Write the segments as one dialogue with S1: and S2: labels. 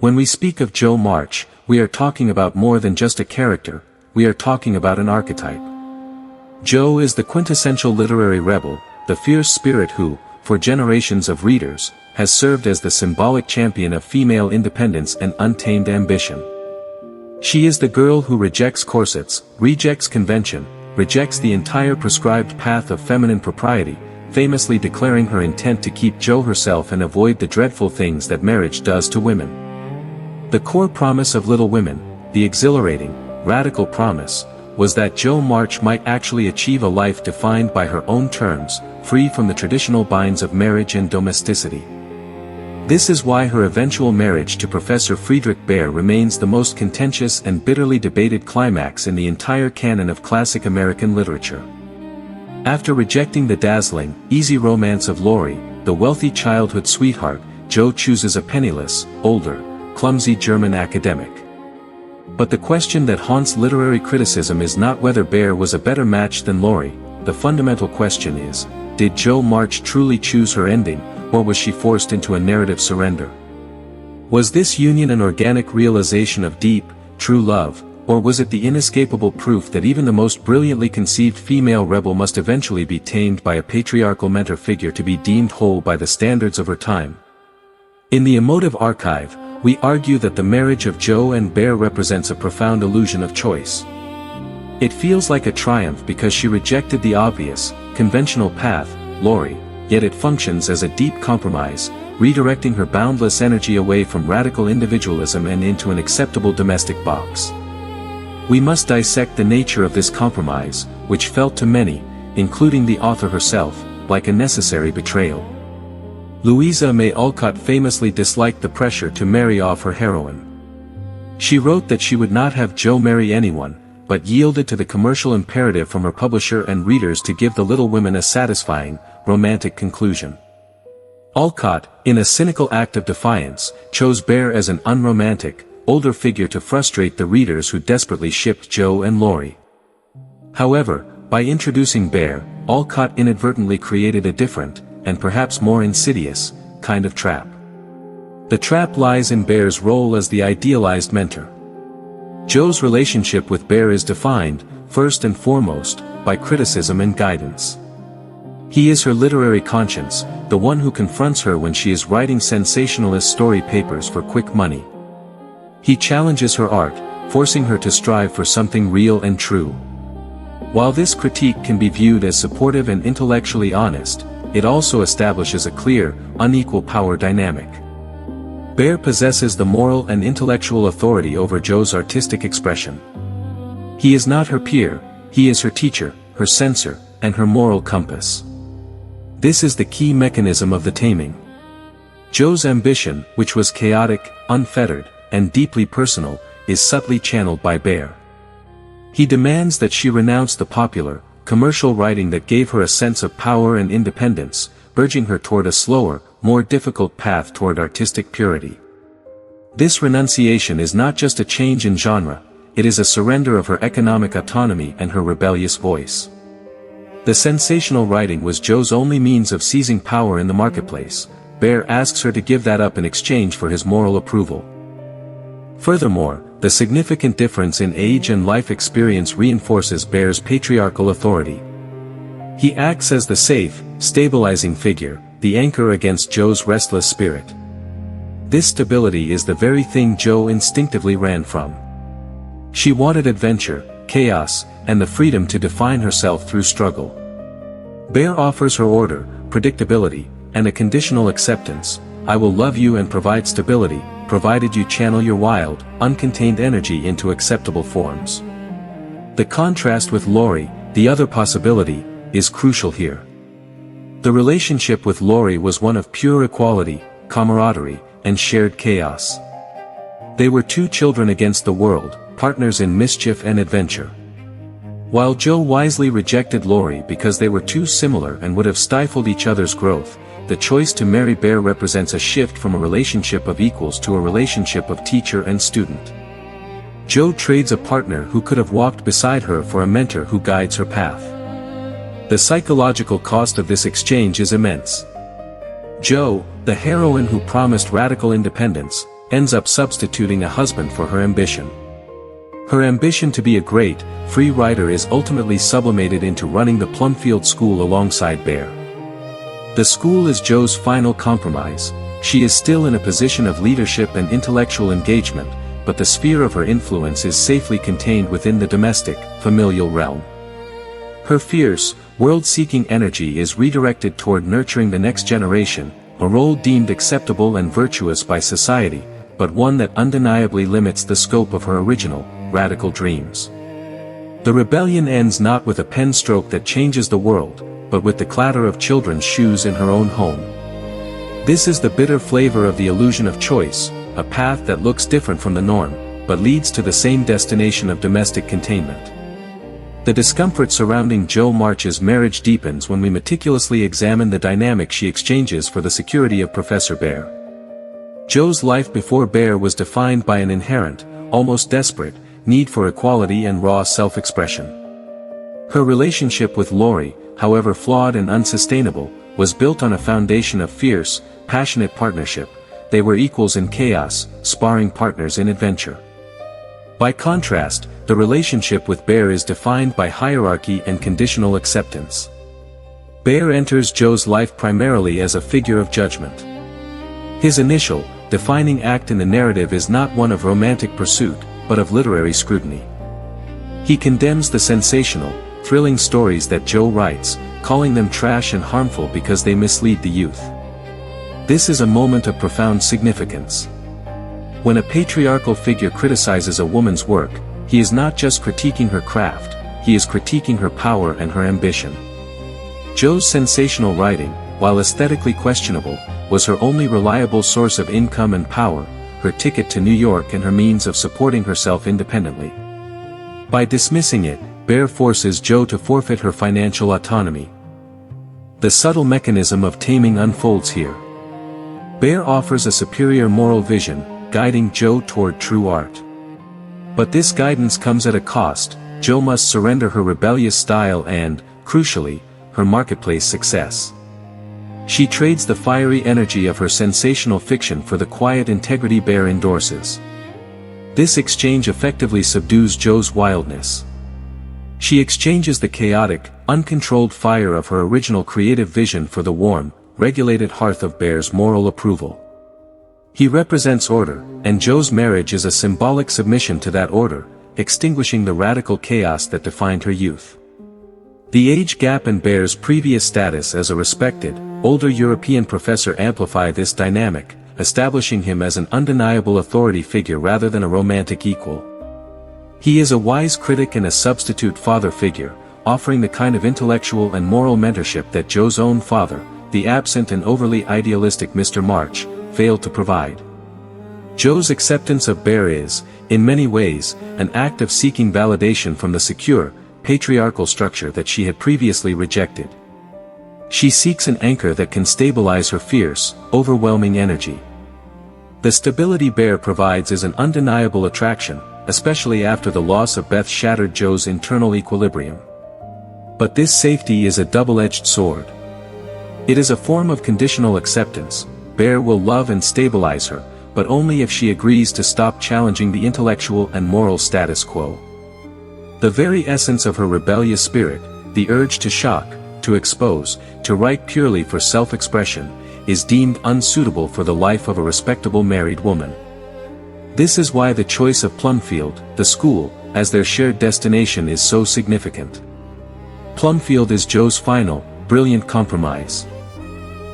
S1: When we speak of Jo March, we are talking about more than just a character, we are talking about an archetype. Jo is the quintessential literary rebel, the fierce spirit who, for generations of readers, has served as the symbolic champion of female independence and untamed ambition. She is the girl who rejects corsets, rejects convention, rejects the entire prescribed path of feminine propriety, famously declaring her intent to keep Jo herself and avoid the dreadful things that marriage does to women. The core promise of Little Women, the exhilarating, radical promise, was that Jo March might actually achieve a life defined by her own terms, free from the traditional binds of marriage and domesticity. This is why her eventual marriage to Professor Friedrich Bhaer remains the most contentious and bitterly debated climax in the entire canon of classic American literature. After rejecting the dazzling, easy romance of Laurie, the wealthy childhood sweetheart, Jo chooses a penniless, older, clumsy German academic. But the question that haunts literary criticism is not whether Bhaer was a better match than Laurie, the fundamental question is, did Jo March truly choose her ending, or was she forced into a narrative surrender? Was this union an organic realization of deep, true love, or was it the inescapable proof that even the most brilliantly conceived female rebel must eventually be tamed by a patriarchal mentor figure to be deemed whole by the standards of her time? In the Emotive Archive, we argue that the marriage of Jo and Bhaer represents a profound illusion of choice. It feels like a triumph because she rejected the obvious, conventional path, Laurie, yet it functions as a deep compromise, redirecting her boundless energy away from radical individualism and into an acceptable domestic box. We must dissect the nature of this compromise, which felt to many, including the author herself, like a necessary betrayal. Louisa May Alcott famously disliked the pressure to marry off her heroine. She wrote that she would not have Jo marry anyone, but yielded to the commercial imperative from her publisher and readers to give the Little Women a satisfying, romantic conclusion. Alcott, in a cynical act of defiance, chose Bhaer as an unromantic, older figure to frustrate the readers who desperately shipped Jo and Laurie. However, by introducing Bhaer, Alcott inadvertently created a different, and perhaps more insidious, kind of trap. The trap lies in Bhaer's role as the idealized mentor. Jo's relationship with Bhaer is defined, first and foremost, by criticism and guidance. He is her literary conscience, the one who confronts her when she is writing sensationalist story papers for quick money. He challenges her art, forcing her to strive for something real and true. While this critique can be viewed as supportive and intellectually honest, it also establishes a clear, unequal power dynamic. Bhaer possesses the moral and intellectual authority over Jo's artistic expression. He is not her peer, he is her teacher, her censor, and her moral compass. This is the key mechanism of the taming. Jo's ambition, which was chaotic, unfettered, and deeply personal, is subtly channeled by Bhaer. He demands that she renounce the popular, commercial writing that gave her a sense of power and independence, urging her toward a slower, more difficult path toward artistic purity. This renunciation is not just a change in genre, it is a surrender of her economic autonomy and her rebellious voice. The sensational writing was Jo's only means of seizing power in the marketplace. Bhaer asks her to give that up in exchange for his moral approval. Furthermore, the significant difference in age and life experience reinforces Bhaer's patriarchal authority. He acts as the safe, stabilizing figure, the anchor against Jo's restless spirit. This stability is the very thing Jo instinctively ran from. She wanted adventure, chaos, and the freedom to define herself through struggle. Bhaer offers her order, predictability, and a conditional acceptance. I will love you and provide stability, provided you channel your wild, uncontained energy into acceptable forms. The contrast with Laurie, the other possibility, is crucial here. The relationship with Laurie was one of pure equality, camaraderie, and shared chaos. They were two children against the world, partners in mischief and adventure. While Jo wisely rejected Laurie because they were too similar and would have stifled each other's growth, the choice to marry Bhaer represents a shift from a relationship of equals to a relationship of teacher and student. Jo trades a partner who could have walked beside her for a mentor who guides her path. The psychological cost of this exchange is immense. Jo, the heroine who promised radical independence, ends up substituting a husband for her ambition. Her ambition to be a great, free writer is ultimately sublimated into running the Plumfield School alongside Bhaer. The school is Jo's final compromise. She is still in a position of leadership and intellectual engagement, but the sphere of her influence is safely contained within the domestic, familial realm. Her fierce, world-seeking energy is redirected toward nurturing the next generation, a role deemed acceptable and virtuous by society, but one that undeniably limits the scope of her original, radical dreams. The rebellion ends not with a pen stroke that changes the world, but with the clatter of children's shoes in her own home. This is the bitter flavor of the illusion of choice, a path that looks different from the norm, but leads to the same destination of domestic containment. The discomfort surrounding Jo March's marriage deepens when we meticulously examine the dynamic she exchanges for the security of Professor Bhaer. Jo's life before Bhaer was defined by an inherent, almost desperate, need for equality and raw self-expression. Her relationship with Laurie, however flawed and unsustainable, was built on a foundation of fierce, passionate partnership. They were equals in chaos, sparring partners in adventure. By contrast, the relationship with Bhaer is defined by hierarchy and conditional acceptance. Bhaer enters Jo's life primarily as a figure of judgment. His initial, defining act in the narrative is not one of romantic pursuit, but of literary scrutiny. He condemns the sensational, thrilling stories that Jo writes, calling them trash and harmful because they mislead the youth. This is a moment of profound significance. When a patriarchal figure criticizes a woman's work, he is not just critiquing her craft, he is critiquing her power and her ambition. Jo's sensational writing, while aesthetically questionable, was her only reliable source of income and power, her ticket to New York and her means of supporting herself independently. By dismissing it, Bhaer forces Jo to forfeit her financial autonomy. The subtle mechanism of taming unfolds here. Bhaer offers a superior moral vision, guiding Jo toward true art. But this guidance comes at a cost. Jo must surrender her rebellious style and, crucially, her marketplace success. She trades the fiery energy of her sensational fiction for the quiet integrity Bhaer endorses. This exchange effectively subdues Jo's wildness. She exchanges the chaotic, uncontrolled fire of her original creative vision for the warm, regulated hearth of Bhaer's moral approval. He represents order, and Jo's marriage is a symbolic submission to that order, extinguishing the radical chaos that defined her youth. The age gap and Bhaer's previous status as a respected, older European professor amplify this dynamic, establishing him as an undeniable authority figure rather than a romantic equal. He is a wise critic and a substitute father figure, offering the kind of intellectual and moral mentorship that Jo's own father, the absent and overly idealistic Mr. March, failed to provide. Jo's acceptance of Bhaer is, in many ways, an act of seeking validation from the secure, patriarchal structure that she had previously rejected. She seeks an anchor that can stabilize her fierce, overwhelming energy. The stability Bhaer provides is an undeniable attraction, especially after the loss of Beth shattered Jo's internal equilibrium. But this safety is a double-edged sword. It is a form of conditional acceptance. Bhaer will love and stabilize her, but only if she agrees to stop challenging the intellectual and moral status quo. The very essence of her rebellious spirit, the urge to shock, to expose, to write purely for self-expression, is deemed unsuitable for the life of a respectable married woman. This is why the choice of Plumfield, the school, as their shared destination is so significant. Plumfield is Jo's final, brilliant compromise.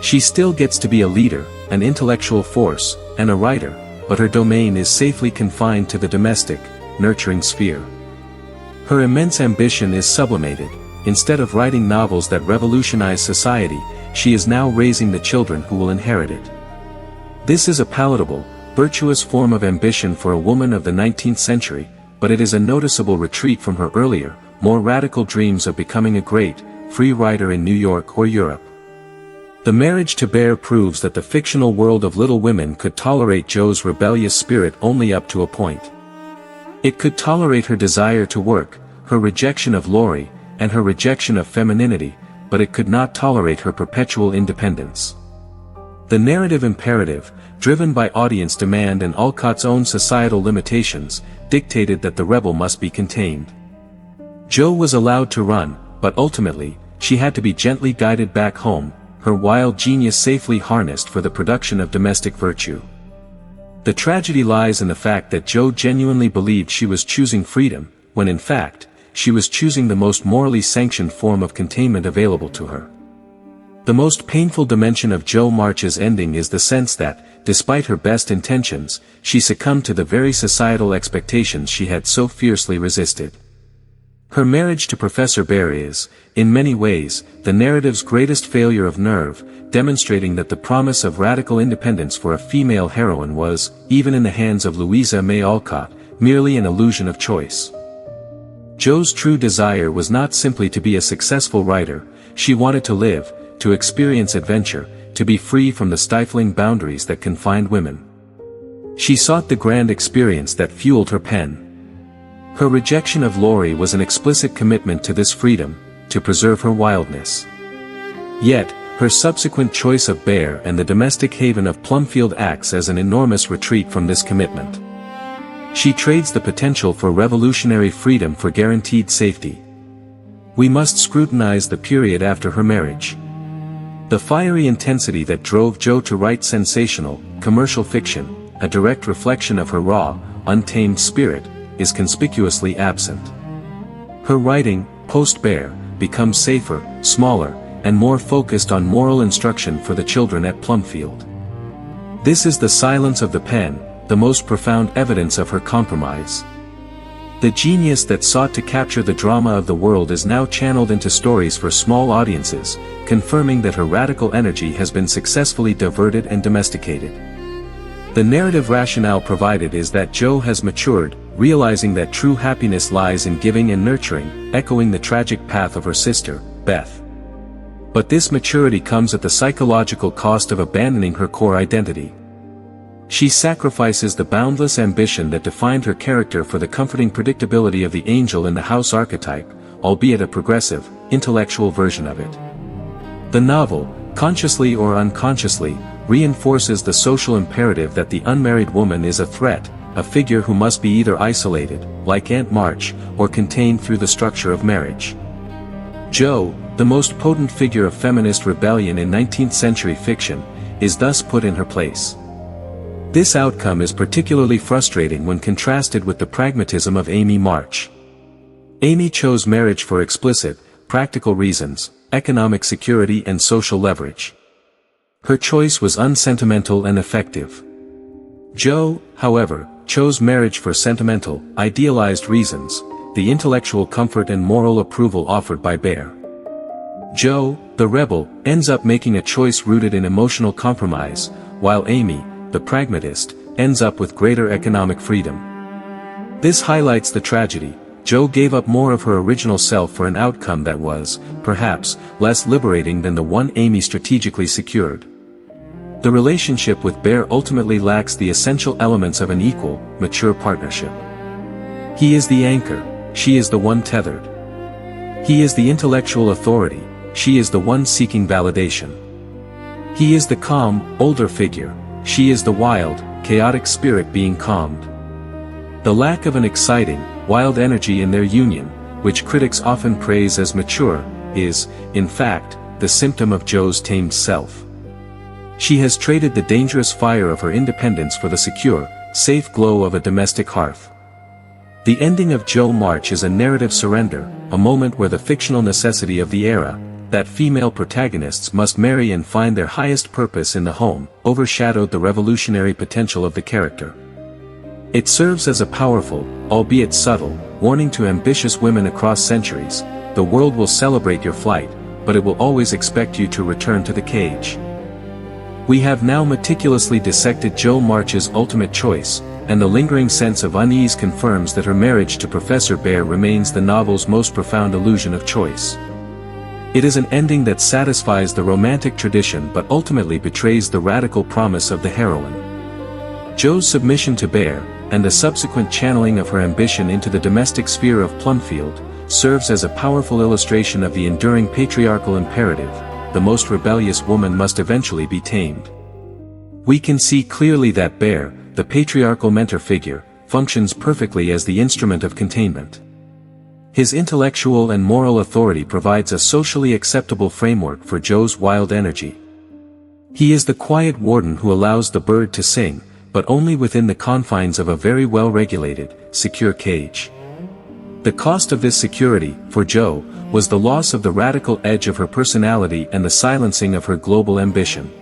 S1: She still gets to be a leader, an intellectual force, and a writer, but her domain is safely confined to the domestic, nurturing sphere. Her immense ambition is sublimated. Instead of writing novels that revolutionize society, she is now raising the children who will inherit it. This is a palatable, virtuous form of ambition for a woman of the 19th century, but it is a noticeable retreat from her earlier, more radical dreams of becoming a great, free writer in New York or Europe. The marriage to Bhaer proves that the fictional world of Little Women could tolerate Jo's rebellious spirit only up to a point. It could tolerate her desire to work, her rejection of Laurie, and her rejection of femininity, but it could not tolerate her perpetual independence. The narrative imperative, driven by audience demand and Alcott's own societal limitations, dictated that the rebel must be contained. Jo was allowed to run, but ultimately, she had to be gently guided back home, her wild genius safely harnessed for the production of domestic virtue. The tragedy lies in the fact that Jo genuinely believed she was choosing freedom, when in fact, she was choosing the most morally sanctioned form of containment available to her. The most painful dimension of Jo March's ending is the sense that, despite her best intentions, she succumbed to the very societal expectations she had so fiercely resisted. Her marriage to Professor Bhaer is, in many ways, the narrative's greatest failure of nerve, demonstrating that the promise of radical independence for a female heroine was, even in the hands of Louisa May Alcott, merely an illusion of choice. Jo's true desire was not simply to be a successful writer, she wanted to live, to experience adventure, to be free from the stifling boundaries that confined women. She sought the grand experience that fueled her pen. Her rejection of Laurie was an explicit commitment to this freedom, to preserve her wildness. Yet, her subsequent choice of Bhaer and the domestic haven of Plumfield acts as an enormous retreat from this commitment. She trades the potential for revolutionary freedom for guaranteed safety. We must scrutinize the period after her marriage. The fiery intensity that drove Jo to write sensational, commercial fiction, a direct reflection of her raw, untamed spirit, is conspicuously absent. Her writing, post-Bhaer, becomes safer, smaller, and more focused on moral instruction for the children at Plumfield. This is the silence of the pen, the most profound evidence of her compromise. The genius that sought to capture the drama of the world is now channeled into stories for small audiences, confirming that her radical energy has been successfully diverted and domesticated. The narrative rationale provided is that Jo has matured, realizing that true happiness lies in giving and nurturing, echoing the tragic path of her sister, Beth. But this maturity comes at the psychological cost of abandoning her core identity. She sacrifices the boundless ambition that defined her character for the comforting predictability of the angel in the house archetype, albeit a progressive, intellectual version of it. The novel, consciously or unconsciously, reinforces the social imperative that the unmarried woman is a threat, a figure who must be either isolated, like Aunt March, or contained through the structure of marriage. Jo, the most potent figure of feminist rebellion in 19th-century fiction, is thus put in her place. This outcome is particularly frustrating when contrasted with the pragmatism of Amy March. Amy chose marriage for explicit, practical reasons, economic security and social leverage. Her choice was unsentimental and effective. Jo, however, chose marriage for sentimental, idealized reasons, the intellectual comfort and moral approval offered by Bhaer. Jo, the rebel, ends up making a choice rooted in emotional compromise, while Amy, the pragmatist, ends up with greater economic freedom. This highlights the tragedy. Jo gave up more of her original self for an outcome that was, perhaps, less liberating than the one Amy strategically secured. The relationship with Bhaer ultimately lacks the essential elements of an equal, mature partnership. He is the anchor, she is the one tethered. He is the intellectual authority, she is the one seeking validation. He is the calm, older figure, she is the wild, chaotic spirit being calmed. The lack of an exciting, wild energy in their union, which critics often praise as mature, is, in fact, the symptom of Jo's tamed self. She has traded the dangerous fire of her independence for the secure, safe glow of a domestic hearth. The ending of Jo March is a narrative surrender, a moment where the fictional necessity of the era, that female protagonists must marry and find their highest purpose in the home, overshadowed the revolutionary potential of the character. It serves as a powerful, albeit subtle, warning to ambitious women across centuries: the world will celebrate your flight, but it will always expect you to return to the cage. We have now meticulously dissected Jo March's ultimate choice, and the lingering sense of unease confirms that her marriage to Professor Bhaer remains the novel's most profound illusion of choice. It is an ending that satisfies the romantic tradition but ultimately betrays the radical promise of the heroine. Jo's submission to Bhaer, and the subsequent channeling of her ambition into the domestic sphere of Plumfield, serves as a powerful illustration of the enduring patriarchal imperative: the most rebellious woman must eventually be tamed. We can see clearly that Bhaer, the patriarchal mentor figure, functions perfectly as the instrument of containment. His intellectual and moral authority provides a socially acceptable framework for Joe's wild energy. He is the quiet warden who allows the bird to sing, but only within the confines of a very well-regulated, secure cage. The cost of this security, for Joe, was the loss of the radical edge of her personality and the silencing of her global ambition.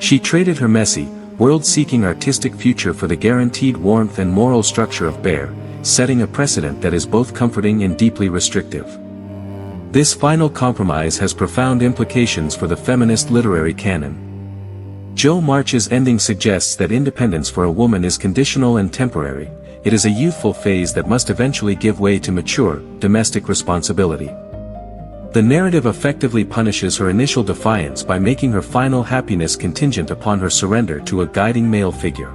S1: She traded her messy, world-seeking artistic future for the guaranteed warmth and moral structure of Bhaer, setting a precedent that is both comforting and deeply restrictive. This final compromise has profound implications for the feminist literary canon. Jo March's ending suggests that independence for a woman is conditional and temporary. It is a youthful phase that must eventually give way to mature, domestic responsibility. The narrative effectively punishes her initial defiance by making her final happiness contingent upon her surrender to a guiding male figure.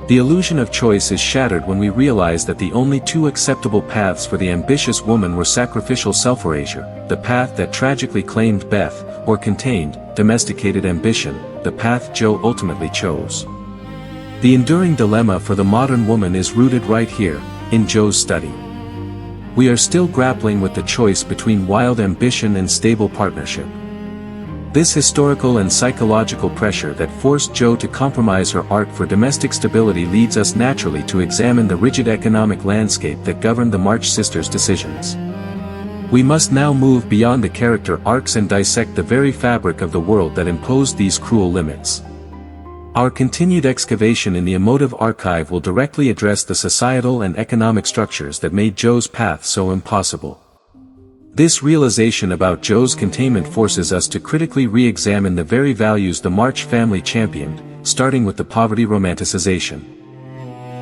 S1: The illusion of choice is shattered when we realize that the only two acceptable paths for the ambitious woman were sacrificial self-erasure, the path that tragically claimed Beth, or contained, domesticated ambition, the path Jo ultimately chose. The enduring dilemma for the modern woman is rooted right here, in Jo's study. We are still grappling with the choice between wild ambition and stable partnership. This historical and psychological pressure that forced Jo to compromise her art for domestic stability leads us naturally to examine the rigid economic landscape that governed the March sisters' decisions. We must now move beyond the character arcs and dissect the very fabric of the world that imposed these cruel limits. Our continued excavation in the Emotive Archive will directly address the societal and economic structures that made Jo's path so impossible. This realization about Jo's containment forces us to critically re-examine the very values the March family championed, starting with the poverty romanticization.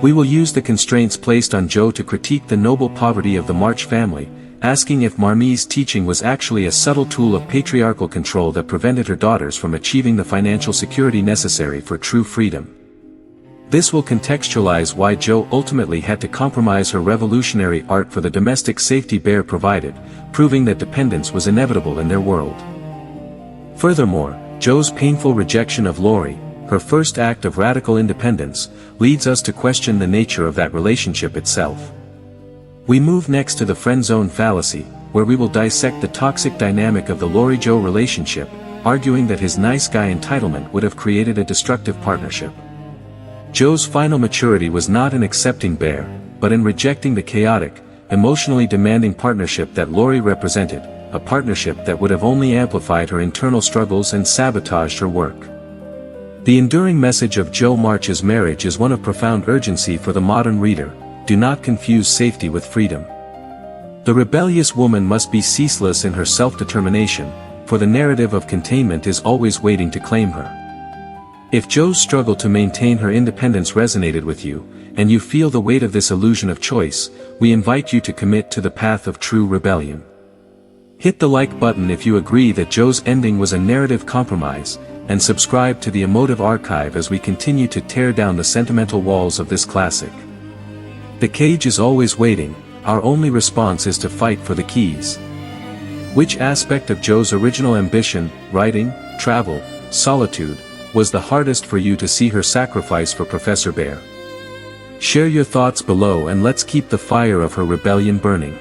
S1: We will use the constraints placed on Jo to critique the noble poverty of the March family, asking if Marmee's teaching was actually a subtle tool of patriarchal control that prevented her daughters from achieving the financial security necessary for true freedom. This will contextualize why Jo ultimately had to compromise her revolutionary art for the domestic safety Bhaer provided, proving that dependence was inevitable in their world. Furthermore, Jo's painful rejection of Laurie, her first act of radical independence, leads us to question the nature of that relationship itself. We move next to the friend zone fallacy, where we will dissect the toxic dynamic of the Laurie-Jo relationship, arguing that his nice guy entitlement would have created a destructive partnership. Jo's final maturity was not in accepting Bhaer, but in rejecting the chaotic, emotionally demanding partnership that Laurie represented, a partnership that would have only amplified her internal struggles and sabotaged her work. The enduring message of Jo March's marriage is one of profound urgency for the modern reader: do not confuse safety with freedom. The rebellious woman must be ceaseless in her self-determination, for the narrative of containment is always waiting to claim her. If Jo's struggle to maintain her independence resonated with you, and you feel the weight of this illusion of choice, we invite you to commit to the path of true rebellion. Hit the like button if you agree that Jo's ending was a narrative compromise, and subscribe to the Emotive Archive as we continue to tear down the sentimental walls of this classic. The cage is always waiting, our only response is to fight for the keys. Which aspect of Jo's original ambition, writing, travel, solitude, was the hardest for you to see her sacrifice for Professor Bhaer? Share your thoughts below and let's keep the fire of her rebellion burning.